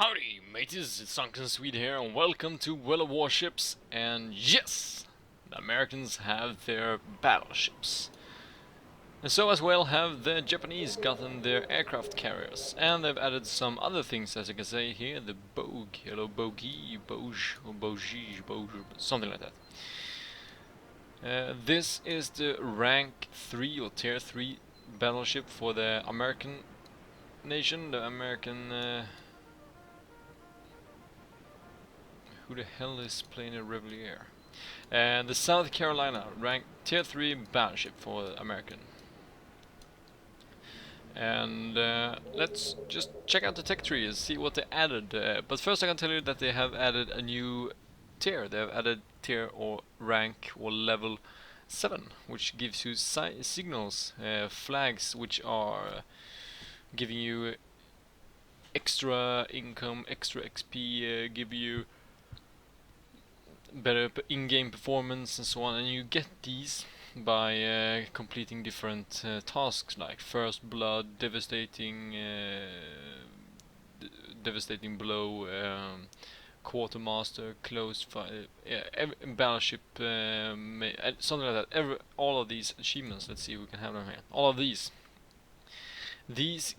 Howdy, mateys, it's Sunken Swede here, and welcome to Warships. And yes, the Americans have their battleships. And so as well have the Japanese gotten their aircraft carriers. And they've added some other things, as you can see here, the Bogue, hello Bogie, Boge, or Bogie, Boge, something like that. This is the rank 3 or tier 3 battleship for the American nation, the American... who the hell is playing a Revelier? And the South Carolina ranked tier 3 battleship for American. And let's just check out the tech tree and see what they added. But first I can tell you that they have added a new tier. They have added tier or rank or level 7, which gives you signals, flags, which are giving you extra income, extra XP, give you better in-game performance and so on, and you get these by completing different tasks like First Blood, Devastating Blow, Quartermaster, Close Fire, Battleship, something like that. All of these achievements, let's see if we can have them here. All of these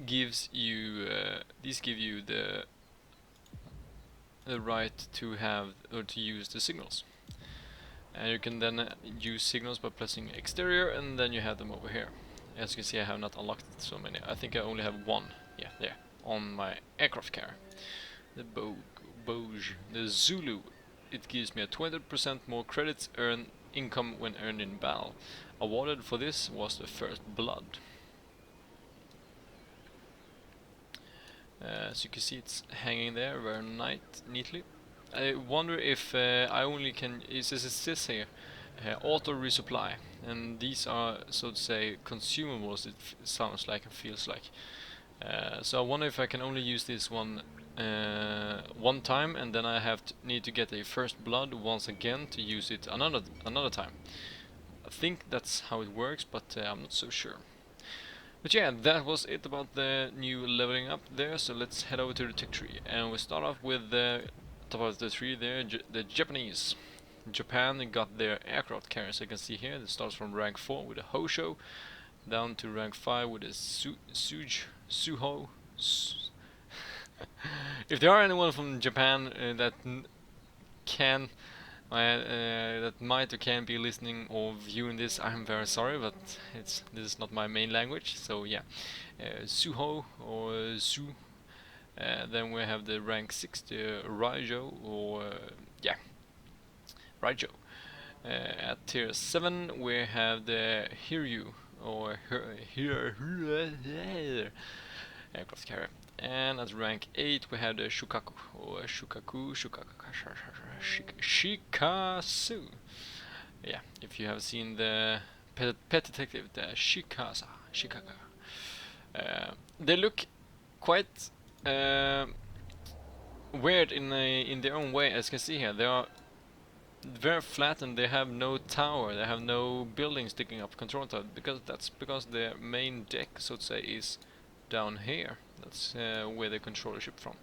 give you the right to have or to use the signals, and you can then use signals by pressing exterior, and then you have them over here. As you can see, I have not unlocked so many. I think I only have one. Yeah, there on my aircraft carrier. The Boge, the Zulu. It gives me a 20% more credits income when earned in battle. Awarded for this was the First Blood. As you can see, it's hanging there very neatly. I wonder if I only can... it says here, auto resupply, and these are, so to say, consumables, it sounds like and feels like. So I wonder if I can only use this one time, and then I need to get a First Blood once again to use it another time. I think that's how it works, but I'm not so sure. But yeah, that was it about the new leveling up there, so let's head over to the tech tree. And we start off with the top of the tree there, the Japanese. Japan got their aircraft carriers, you can see here. It starts from rank 4 with a Hosho, down to rank 5 with a Suho. If there are anyone from Japan that can... that might or can be listening or viewing this, I'm very sorry, but this is not my main language. So yeah, Suho or Su. Then we have the rank 6, the Raijo, or yeah, Raijo. At tier 7 we have the Hiryu, or aircraft carrier. And at rank 8 we have the Shukaku, or Shikasu. Yeah, if you have seen the Pet Detective, the Shikaka. They look quite weird in their own way, as you can see here. They are very flat and they have no tower, they have no building sticking up control tower, because their main deck, so to say, is down here. That's where they control the ship from.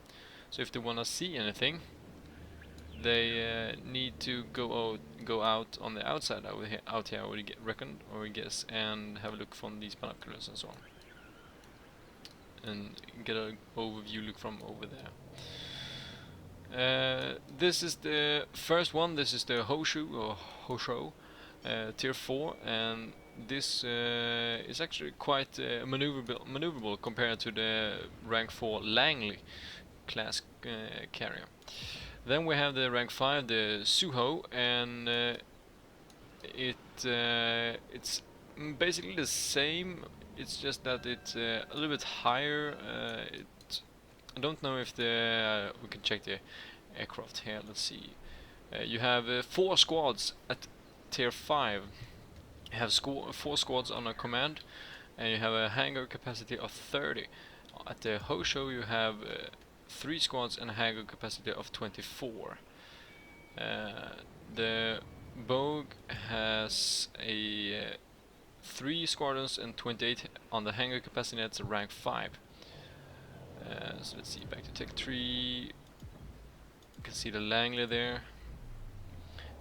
So if they wanna see anything, they need to go out on the outside out here, I would reckon, or guess, and have a look from these binoculars and so on, and get an overview look from over there. This is the first one. This is the Hoshu or Hosho, tier 4, and this is actually quite maneuverable compared to the rank 4 Langley class carrier. Then we have the rank 5, the Suho, and it's basically the same. It's just that it's a little bit higher. I don't know if we can check the aircraft here. Let's see. You have 4 squads at tier 5. You have 4 squads on a command, and you have a hangar capacity of 30. At the Hosho you have 3 squads and a hangar capacity of 24. The Bogue has a 3 squadrons and 28 on the hangar capacity. That's rank 5. So let's see, back to Tech 3. You can see the Langley there.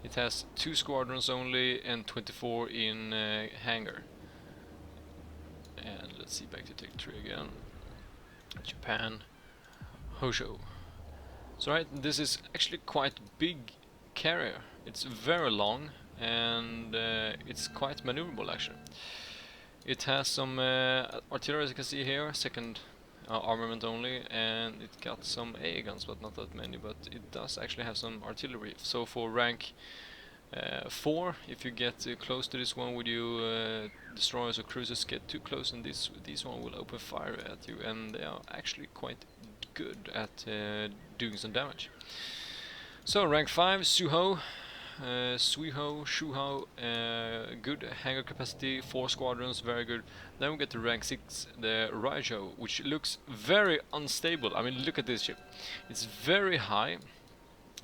It has 2 squadrons only and 24 in hangar. And let's see, back to Tech 3 again. Japan, Hosho. So right, this is actually quite big carrier. It's very long and it's quite maneuverable actually. It has some artillery, as you can see here, second armament only, and it got some AA guns, but not that many, but it does actually have some artillery. So for rank 4, if you get close to this one with your destroyers or cruisers, get too close and these one will open fire at you, and they are actually quite good at doing some damage. So rank 5, Suho. Suiho, Shuho, good hangar capacity, 4 squadrons, very good. Then we get to rank 6, the Raijo, which looks very unstable. I mean, look at this ship. It's very high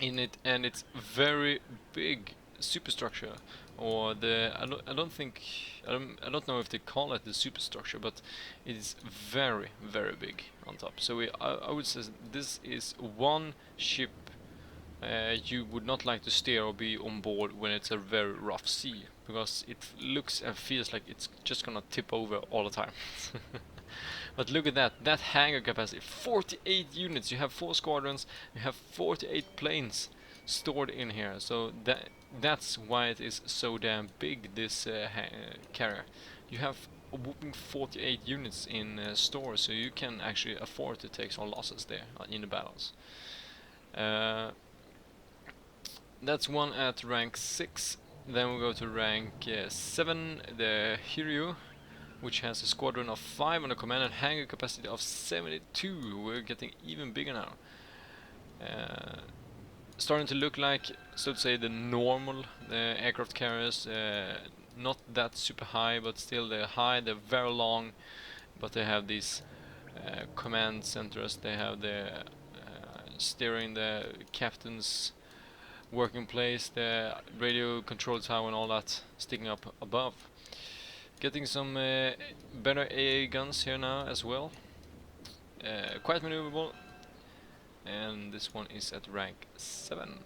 in it, and it's very big superstructure, or the I don't know if they call it the superstructure, but it is very big on top. So I would say this is one ship you would not like to steer or be on board when it's a very rough sea, because it looks and feels like it's just gonna tip over all the time. But look at that hangar capacity, 48 units. You have 4 squadrons, you have 48 planes stored in here, so that's why it is so damn big, this carrier. You have a whooping 48 units in store, so you can actually afford to take some losses there in the battles. That's one at rank 6. Then we go to rank 7, the Hiryu, which has a squadron of 5 on the command and hangar capacity of 72. We're getting even bigger now. Starting to look like, so to say, the normal aircraft carriers. Not that super high, but still they're high, they're very long, but they have these command centers, they have the steering, the captain's working place, the radio control tower and all that sticking up above. Getting some better AA guns here now as well. Quite maneuverable. And this one is at rank 7.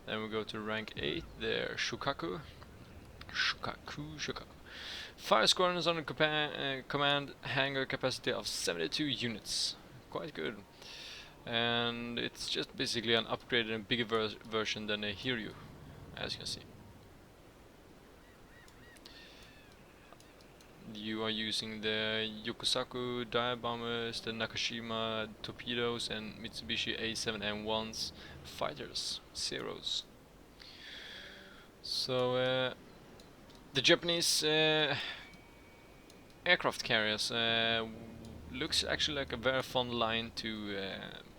Then we go to rank 8, the Shukaku. Shukaku. 5 squadrons on the command, hangar capacity of 72 units. Quite good. And it's just basically an upgraded and bigger version than a Hiryu, as you can see. You are using the Yokosaku dive bombers, the Nakashima torpedoes, and Mitsubishi A7M1's fighters, Zeros. So the Japanese aircraft carriers looks actually like a very fun line to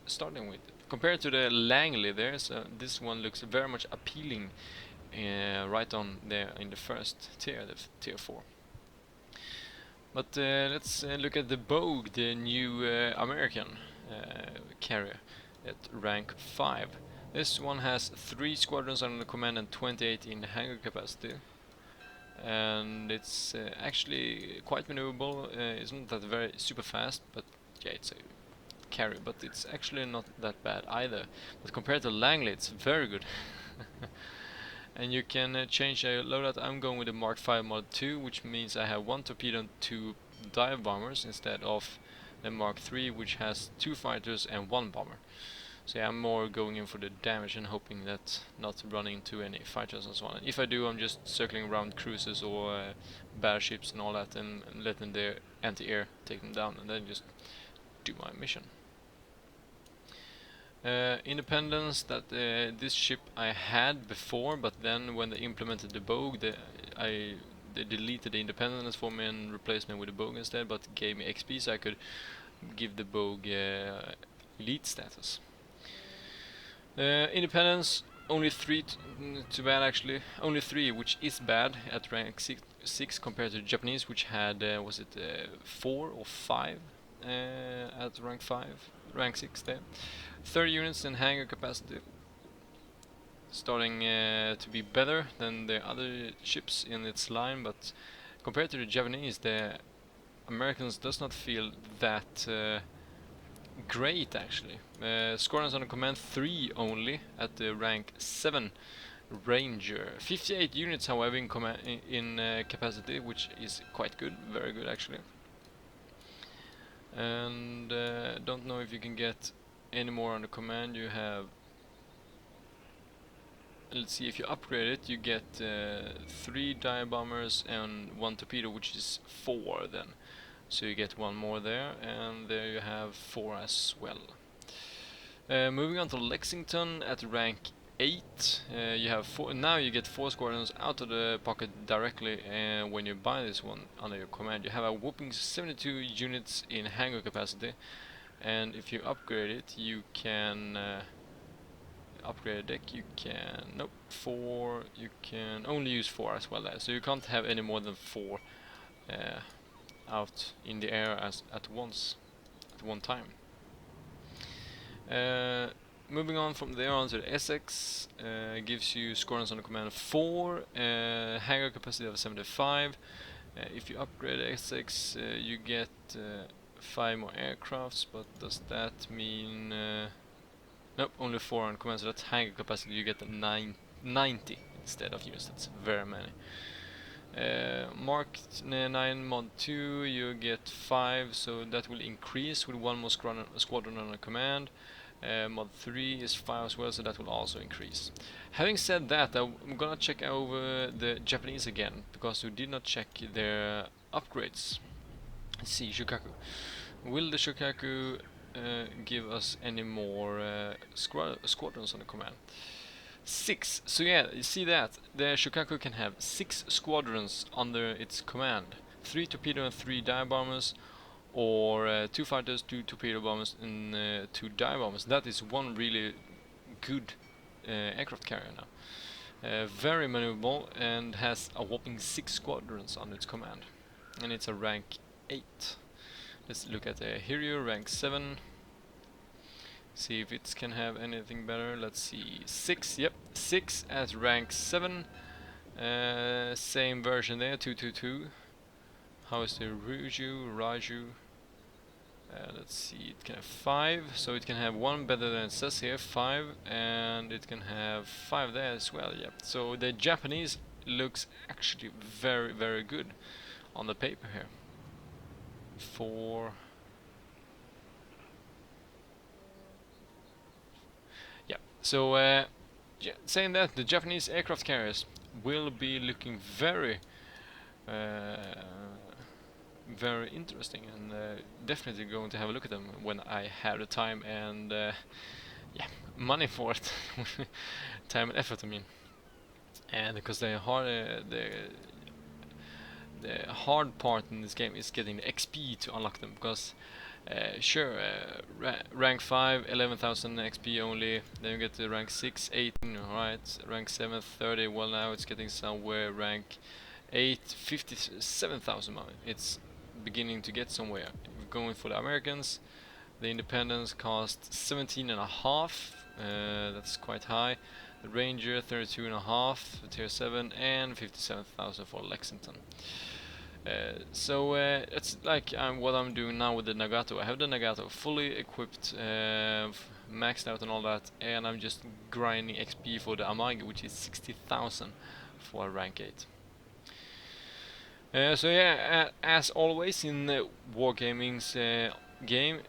starting with. Compared to the Langley there, so this one looks very much appealing right on there in the first tier, the tier 4. But let's look at the Bogue, the new American carrier at rank 5. This one has 3 squadrons under command and 28 in hangar capacity. And it's actually quite maneuverable. It's not that very super fast, but yeah, it's a carrier, but it's actually not that bad either. But compared to Langley, it's very good. And you can change a loadout. I'm going with the Mark 5 Mod 2, which means I have 1 torpedo and 2 dive bombers instead of the Mark 3, which has 2 fighters and 1 bomber. So yeah, I'm more going in for the damage and hoping that not running into any fighters and so on. And if I do, I'm just circling around cruisers or battleships and all that, and letting their anti-air take them down, and then just do my mission. Independence, that this ship I had before, but then when they implemented the Bogue, they deleted the Independence for me and replaced me with the Bogue instead, but gave me XP so I could give the Bogue elite status. Independence, only 3 too bad actually, only 3, which is bad at rank 6 compared to the Japanese, which had was it 4 or 5 at rank 6 there. 30 units in hangar capacity, starting to be better than the other ships in its line, but compared to the Japanese, the Americans does not feel that great actually. Squadrons under command 3 only at the rank 7 Ranger. 58 units however in, capacity, which is quite good, very good actually. And don't know if you can get any more under command. You have, let's see, if you upgrade it you get 3 dive bombers and 1 torpedo, which is 4 then. So you get 1 more there, and there you have 4 as well. Moving on to Lexington at rank 8, you have 4. Now you get 4 squadrons out of the pocket directly, and when you buy this one under your command, you have a whopping 72 units in hangar capacity. And if you upgrade it, you can upgrade a deck. You can 4. You can only use 4 as well there, so you can't have any more than 4 out in the air at one time. Moving on from there on to the Essex, gives you squadrons under command of 4, hangar capacity of 75. If you upgrade Essex, you get 5 more aircrafts, but does that mean... nope, only 4 on command, so that's hangar capacity. You get 90 instead of units. That's very many. Mark 9 mod 2, you get 5, so that will increase with 1 more squadron under command. Mod 3 is 5 as well, so that will also increase. Having said that, I'm gonna check over the Japanese again, because we did not check their upgrades. Let's see, Shokaku. Will the Shokaku give us any more squadrons on the command? 6. So yeah, you see that the Shokaku can have 6 squadrons under its command. 3 torpedo and 3 dive bombers, or 2 fighters, 2 torpedo bombers, and 2 dive bombers. That is one really good aircraft carrier now. Very maneuverable, and has a whopping 6 squadrons under its command. And it's a rank 8. Let's look at the Hiryu, rank 7. See if it can have anything better. Let's see. 6, yep, 6 at rank 7. Same version there, 222. How is the Raju? Let's see, it can have 5, so it can have 1 better than it says here, 5, and it can have 5 there as well, yep. So the Japanese looks actually very, very good on the paper here. 4. Yeah, so saying that, the Japanese aircraft carriers will be looking very very interesting, and definitely going to have a look at them when I have the time and yeah, money for it. Time and effort, I mean. And because the hard part in this game is getting the XP to unlock them, because sure, rank 5, 11,000 XP only, then you get to rank 6, 18, alright, rank 7, 30, well now it's getting somewhere, rank 8, 57,000 money. It's beginning to get somewhere. We're going for the Americans. The Independence cost 17.5, that's quite high. The Ranger 32.5 for tier 7, and 57,000 for Lexington. So it's like what I'm doing now with the Nagato. I have the Nagato fully equipped, maxed out and all that, and I'm just grinding XP for the Amagi, which is 60,000 for rank 8. So yeah, as always in Wargaming's game,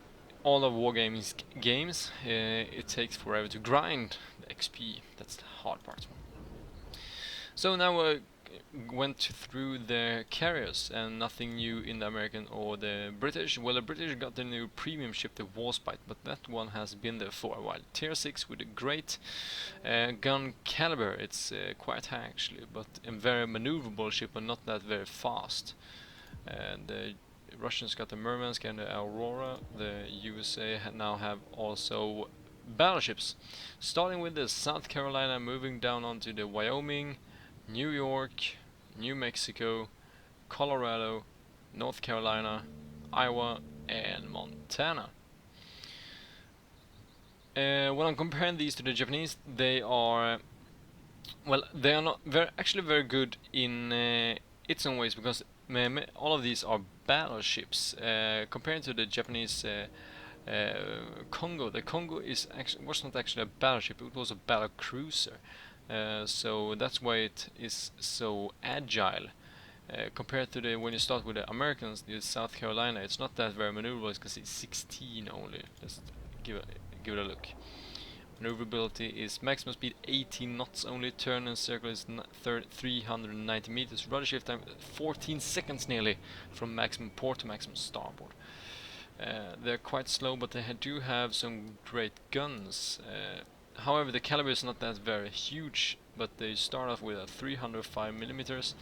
all of Wargaming's games, it takes forever to grind the XP. That's the hard part. So now I went through the carriers, and nothing new in the American or the British. Well, the British got the new premium ship, the Warspite, but that one has been there for a while. Tier 6 with a great gun caliber. It's quite high actually, but a very maneuverable ship and not that very fast. And the Russians got the Murmansk and the Aurora. The USA now have also battleships, starting with the South Carolina, moving down onto the Wyoming, New York, New Mexico, Colorado, North Carolina, Iowa, and Montana. When I'm comparing these to the Japanese, they are, well, they are not actually very good in its own ways, because all of these are battleships. Compared to the Japanese Congo. The Congo was not actually a battleship; it was a battle cruiser. So that's why it is so agile. Compared to the when you start with the Americans, the South Carolina, it's not that very maneuverable because it's 16 only. Just give it a look. Maneuverability is maximum speed 18 knots only. Turn and circle is 390 meters. Rudder shift time 14 seconds nearly from maximum port to maximum starboard. They're quite slow, but they do have some great guns. However, the caliber is not that very huge, but they start off with a 305 millimeters.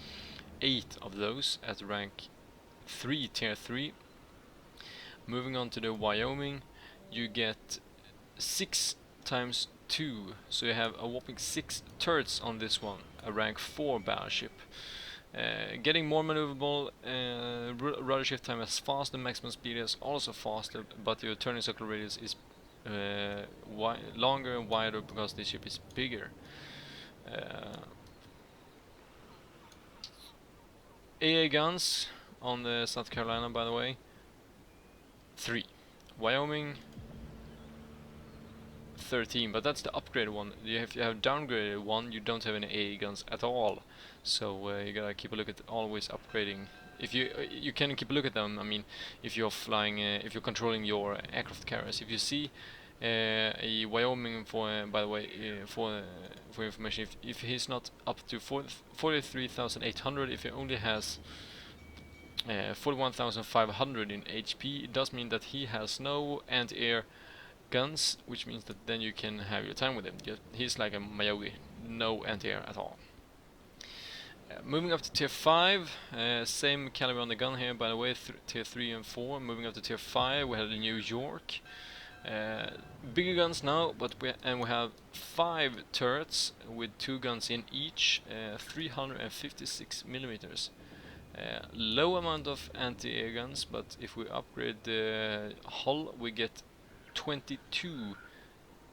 8 of those at rank 3, tier 3. Moving on to the Wyoming, you get 6 times 2, so you have a whopping 6 turrets on this one, a rank 4 battleship. Getting more maneuverable, rudder shift time is fast, the maximum speed is also faster, but your turning circle radius is longer and wider because this ship is bigger. AA guns on the South Carolina, by the way, 3. Wyoming, 13, but that's the upgraded one. If you have downgraded one, you don't have any AA guns at all. So you gotta keep a look at always upgrading. If you can keep a look at them. I mean, if you're flying, if you're controlling your aircraft carriers. If you see a Wyoming, by the way, for information, if he's not up to 43,800, if he only has 41,500 in HP, it does mean that he has no anti-air guns, which means that then you can have your time with him. He's like a Mayogi, no anti-air at all. Moving up to tier 5, same caliber on the gun here, by the way, tier 3 and 4. Moving up to tier 5, we have the New York. Bigger guns now, but we have 5 turrets with 2 guns in each, 356 millimeters. Low amount of anti-air guns, but if we upgrade the hull, we get 22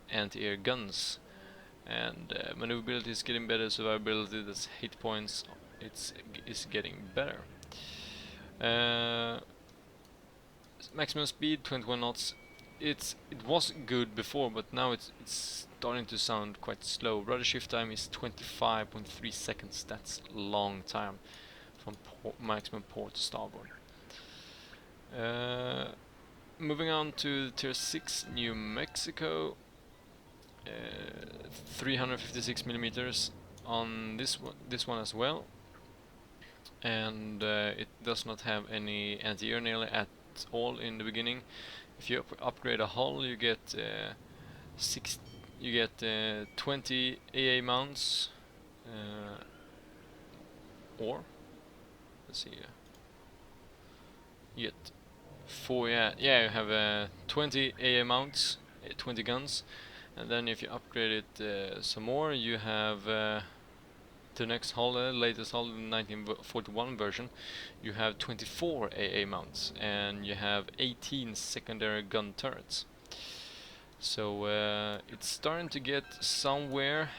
anti-air guns. And maneuverability is getting better, survivability, that's hit points, is getting better. Maximum speed 21 knots. It was good before, but now it's starting to sound quite slow. Rudder shift time is 25.3 seconds. That's a long time from maximum port to starboard. Moving on to tier 6, New Mexico. 356 millimeters on this one as well, and it does not have any anti-air nearly at all in the beginning. If you upgrade a hull, you get 20 AA mounts, or let's see, you get 4. You have 20 AA mounts, 20 guns. And then if you upgrade it some more, you have the next hull, latest hull, the 1941 version, you have 24 AA mounts, and you have 18 secondary gun turrets. So it's starting to get somewhere,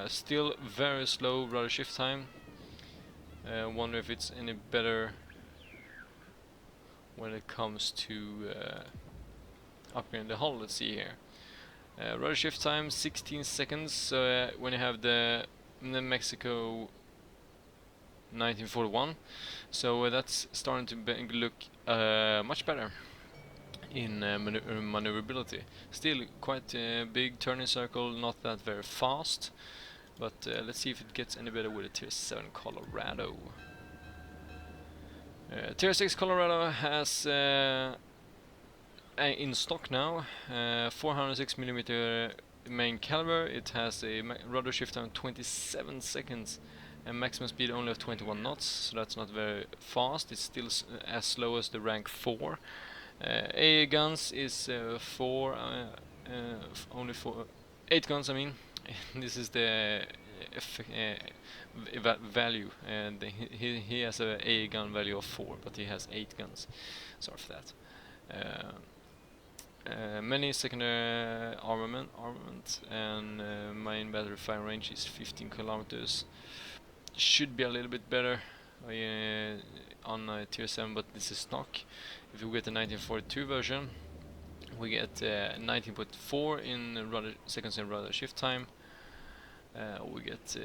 still very slow rudder shift time. Wonder if it's any better when it comes to upgrading the hull. Let's see here. Rudder shift time 16 seconds when you have the New Mexico 1941, so that's starting to look much better in maneuverability. Still quite a big turning circle, not that very fast, but let's see if it gets any better with a tier 7 Colorado. Tier 6 Colorado has in stock now, 406mm main caliber. It has a rudder shift time 27 seconds and maximum speed only of 21 knots, so that's not very fast. It's still as slow as the rank 4. AA guns is 4, only 8 guns. I mean, this is the value, and he has a AA gun value of 4, but he has 8 guns. Sorry for that. Many secondary armament, and main battery fire range is 15 kilometers. Should be a little bit better on tier 7, but this is stock. If you get the 1942 version, We get 19.4 in rudder seconds in rudder shift time. We get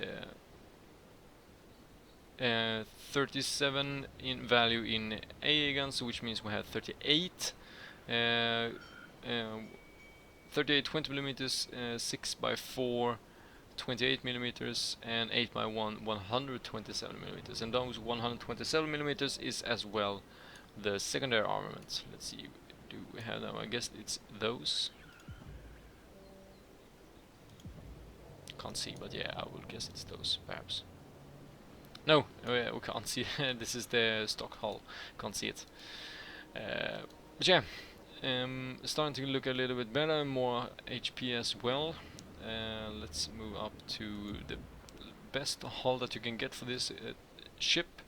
37 in value in AA guns, which means we have 38. 38 20 millimeters, 6 by 4 28 millimeters, and 8 by 1 127 millimeters. And those 127 millimeters is as well the secondary armament. Let's see, do we have them? I guess it's those. Can't see, but yeah, I would guess it's those, perhaps. No, we can't see. This is the stock hull. Can't see it. But yeah, starting to look a little bit better, more HP as well. Let's move up to the best hull that you can get for this ship.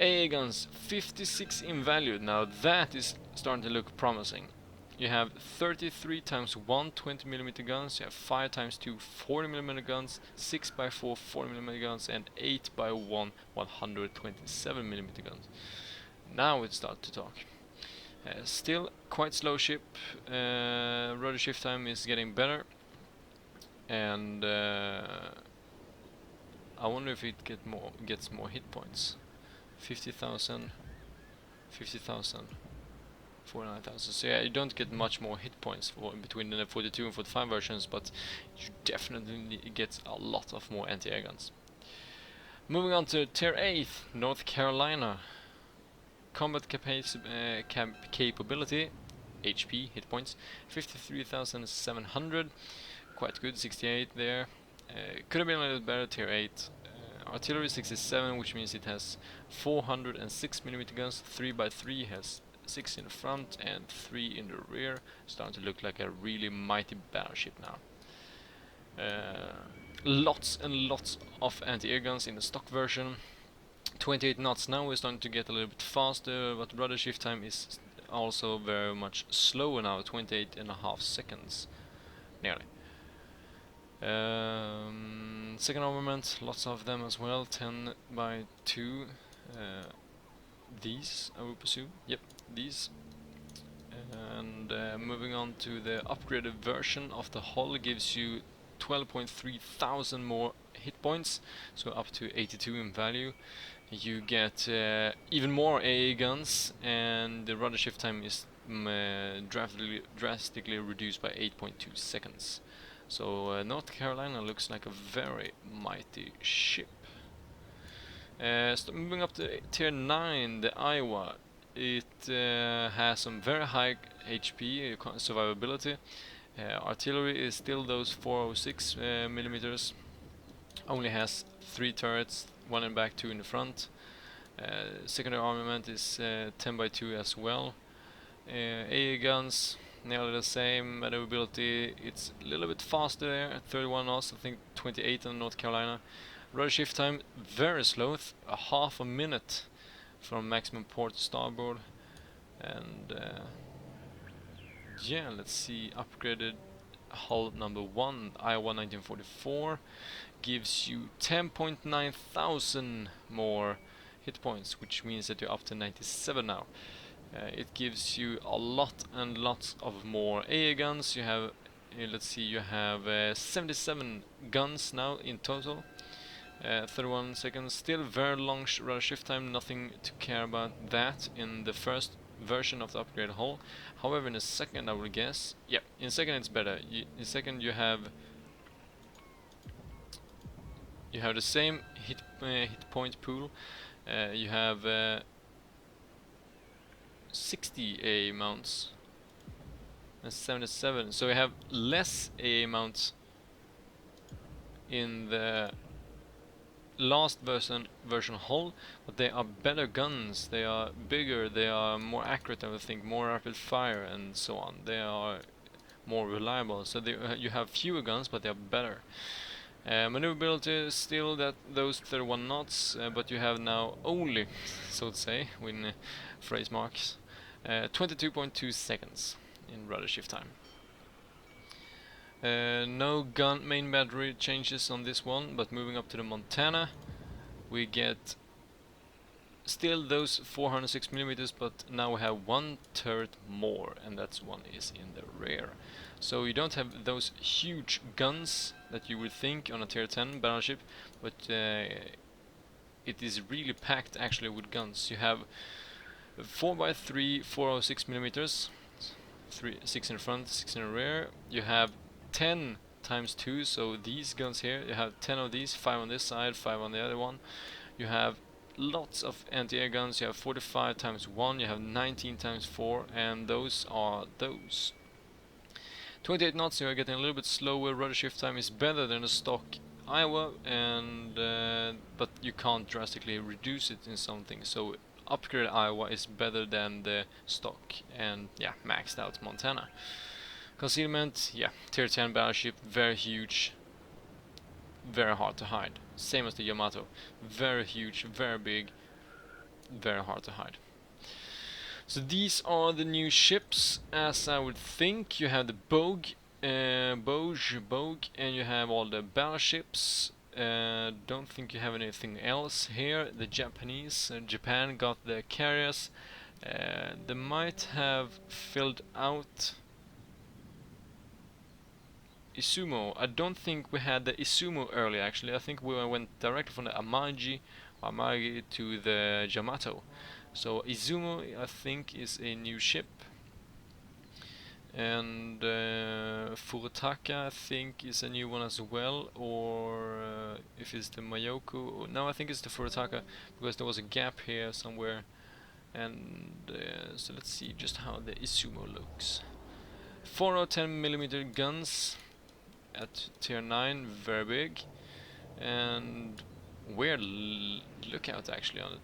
AA guns, 56 in value. Now that is starting to look promising. You have 33 times 1 20mm guns, you have 5 times 2 40mm guns, 6 by 4 40mm guns, and 8 by 1 127mm guns. Now it starts to talk. Still quite slow ship. Rudder shift time is getting better, and I wonder if it gets more hit points. 50,000, 50,000, 49,000. So yeah, you don't get much more hit points for between the 42 and 45 versions, but you definitely get a lot of more anti-air guns. Moving on to Tier 8, North Carolina. Combat capability, HP, hit points, 53,700. Quite good, 68 there. Could have been a little better, Tier 8. Artillery 67, which means it has 406mm guns, 3x3, has 6 in the front and 3 in the rear. Starting to look like a really mighty battleship now. Lots and lots of anti-air guns in the stock version. 28 knots now. We're starting to get a little bit faster, but rudder shift time is also very much slower now, 28.5 seconds, nearly. Second armament, lots of them as well, 10 by 2. These, I would presume. Yep, these. And moving on to the upgraded version of the hull, gives you 12.3 thousand more hit points, so up to 82 in value. You get even more AA guns, and the rudder shift time is drastically reduced by 8.2 seconds. So North Carolina looks like a very mighty ship. Moving up to Tier 9, the Iowa. It has some very high HP, survivability. Artillery is still those 406 millimeters. Only has 3 turrets, 1 in the back, 2 in the front. Secondary armament is 10 by 2 as well. AA guns, nearly the same. Maneuverability, it's a little bit faster there, at 31 knots, I think 28 in North Carolina. Rudder shift time, very slow, a half a minute from maximum port to starboard. And yeah, let's see, upgraded hull number 1, Iowa 1944, gives you 10.9 thousand more hit points, which means that you're up to 97 now. It gives you a lot and lots of more AA guns. You have, let's see, you have 77 guns now in total. 31 seconds, still very long rudder shift time, nothing to care about that in the first version of the upgraded hull. However, in the second, I will guess, yeah, in second it's better. In second you have the same hit point pool. You have 60 AA mounts and 77, so we have less AA mounts in the last version hull, but they are better guns, they are bigger, they are more accurate, I would think, more rapid fire and so on. They are more reliable, so you have fewer guns, but they are better. Maneuverability is still those 31 knots, but you have now only, so to say, with phrase marks, 22.2 seconds in rudder shift time. No gun main battery changes on this one, but moving up to the Montana, we get still those 406 millimeters, but now we have one turret more, and that's one is in the rear. So you don't have those huge guns that you would think on a tier 10 battleship, but it is really packed actually with guns. You have 4x3 406 millimeters, 6 in front, 6 in the rear. You have 10 times 2, so these guns here, you have 10 of these, 5 on this side, 5 on the other one. You have lots of anti-air guns. You have 45 times 1, you have 19 times 4, and those are those. 28 knots, you are getting a little bit slower. Rudder shift time is better than the stock Iowa, and but you can't drastically reduce it in something. So upgraded Iowa is better than the stock, and yeah, maxed out Montana. Concealment, yeah, tier 10 battleship, very huge, very hard to hide. Same as the Yamato, very huge, very big, very hard to hide. So these are the new ships, as I would think. You have the Bogue, and you have all the battleships. Don't think you have anything else here. The Japanese, Japan got the carriers. They might have filled out Izumo. I don't think we had the Izumo early actually. I think we went directly from the Amagi to the Yamato. So Izumo I think is a new ship. And Furutaka I think is a new one as well, or if it's the Mayoko. No, I think it's the Furutaka, because there was a gap here somewhere. And so let's see just how the Izumo looks. 4 or 10mm guns at tier 9, very big, and weird lookout actually on the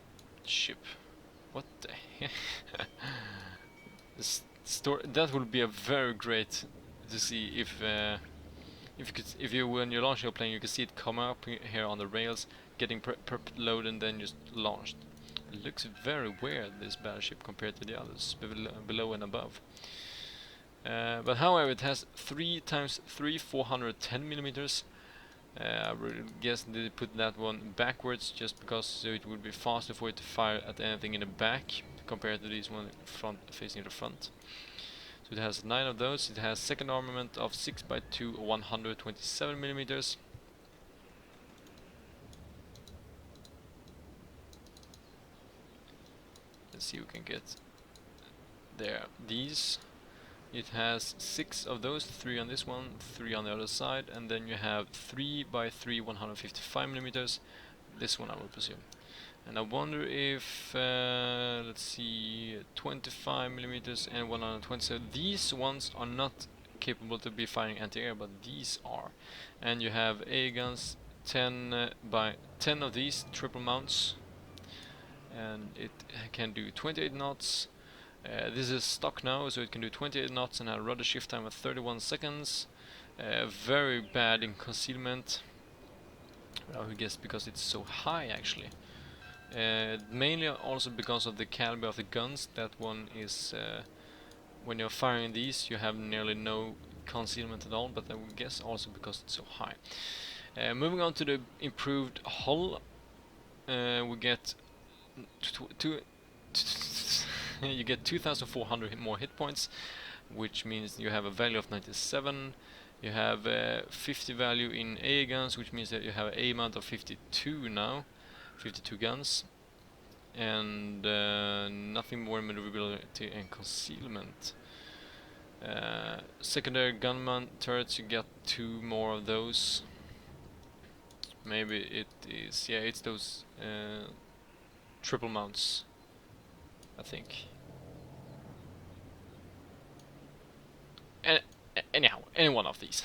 ship. What the heck? That would be a very great to see if you when you're launching your plane, you can see it come up here on the rails, getting loaded and then just launched. It looks very weird, this battleship, compared to the others below and above. But however, it has 3 times 3 410mm. I would guess they put that one backwards just because so it would be faster for it to fire at anything in the back compared to this one facing the front. So it has 9 of those. It has second armament of 6x2 127mm. Let's see if we can get there. These. It has 6 of those, 3 on this one, 3 on the other side, and then you have 3x3 155mm. This one I will presume. And I wonder if, let's see, 25mm and 127. These ones are not capable to be firing anti-air, but these are. And you have A guns, 10 by 10 of these triple mounts, and it can do 28 knots. This is stock now, so it can do 28 knots and have a rudder shift time of 31 seconds. Very bad in concealment. I would guess because it's so high actually. Mainly also because of the caliber of the guns. That one is, when you're firing these, you have nearly no concealment at all, but I would guess also because it's so high. Moving on to the improved hull, we get you get 2,400 more hit points, which means you have a value of 97. You have 50 value in A guns, which means that you have an A amount of 52 now, 52 guns, and nothing more maneuverability and concealment. Secondary gunman turrets, you get 2 more of those. Maybe it is, yeah, it's those triple mounts, I think. Anyhow, any one of these.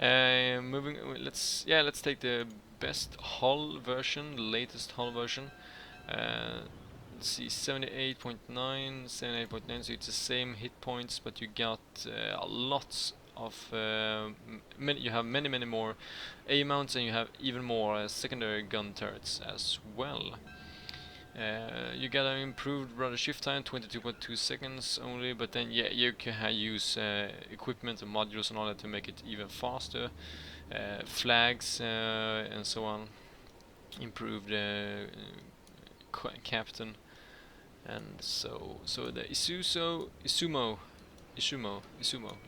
Moving, let's take the best hull version, the latest hull version. Let's see, 78.9, 78.9. So it's the same hit points, but you got lots of you have many more A mounts, and you have even more secondary gun turrets as well. You get an improved rudder shift time, 22.2 seconds only, but then yeah, you can use equipment and modules and all that to make it even faster. Flags and so on. Improved captain. And so the Isumo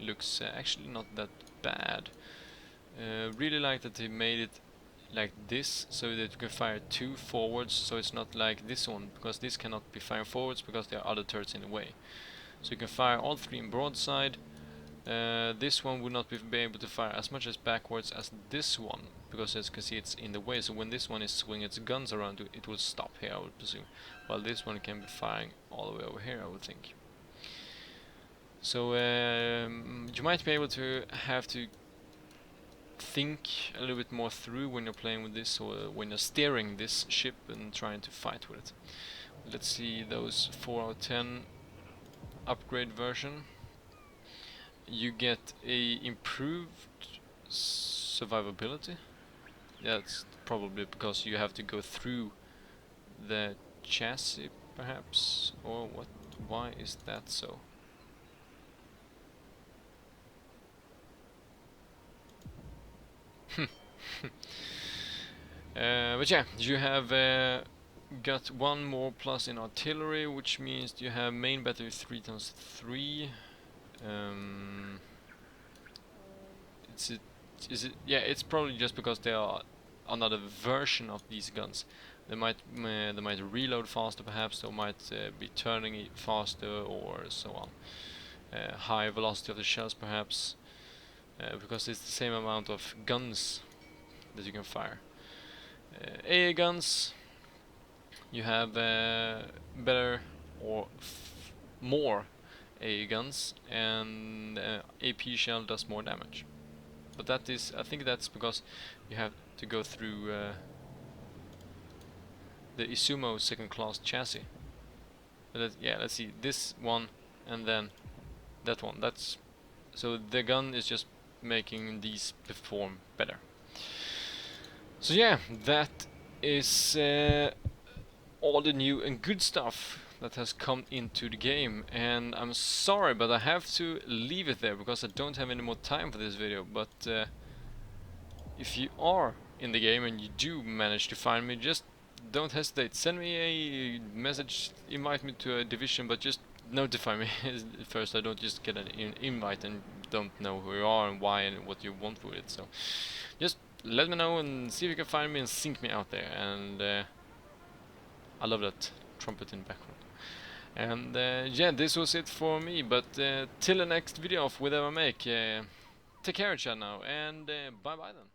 looks actually not that bad. Really like that they made it like this, so that you can fire 2 forwards, so it's not like this one, because this cannot be fired forwards because there are other turrets in the way. So you can fire all 3 in broadside. This one would not be able to fire as much as backwards as this one, because as you can see it's in the way, so when this one is swinging its guns around, it will stop here, I would presume, while this one can be firing all the way over here, I would think. So you might be able to have to think a little bit more through when you're playing with this, or when you're steering this ship and trying to fight with it. Let's see those 4 out of 10 upgrade version. You get a improved survivability. That's probably because you have to go through the chassis, perhaps, or what? Why is that so? But yeah, you have got 1 more plus in artillery, which means you have main battery 3 times 3. Is it? Yeah, it's probably just because they are another version of these guns. They might reload faster, perhaps. They might be turning it faster, or so on. High velocity of the shells, perhaps, because it's the same amount of guns that you can fire. AA guns, you have better or more AA guns, and AP shell does more damage. But that is, I think that's because you have to go through the Isumo second class chassis. Yeah, let's see, this one and then that one. That's so the gun is just making these perform better. So yeah, that is all the new and good stuff that has come into the game, and I'm sorry, but I have to leave it there because I don't have any more time for this video. But if you are in the game and you do manage to find me, just don't hesitate. Send me a message, invite me to a division, but just notify me first. I don't just get an invite and don't know who you are and why and what you want with it. So just let me know and see if you can find me and sync me out there. And I love that trumpet in the background. And yeah, this was it for me, but till the next video of whatever I make, take care of each other now, and bye bye then.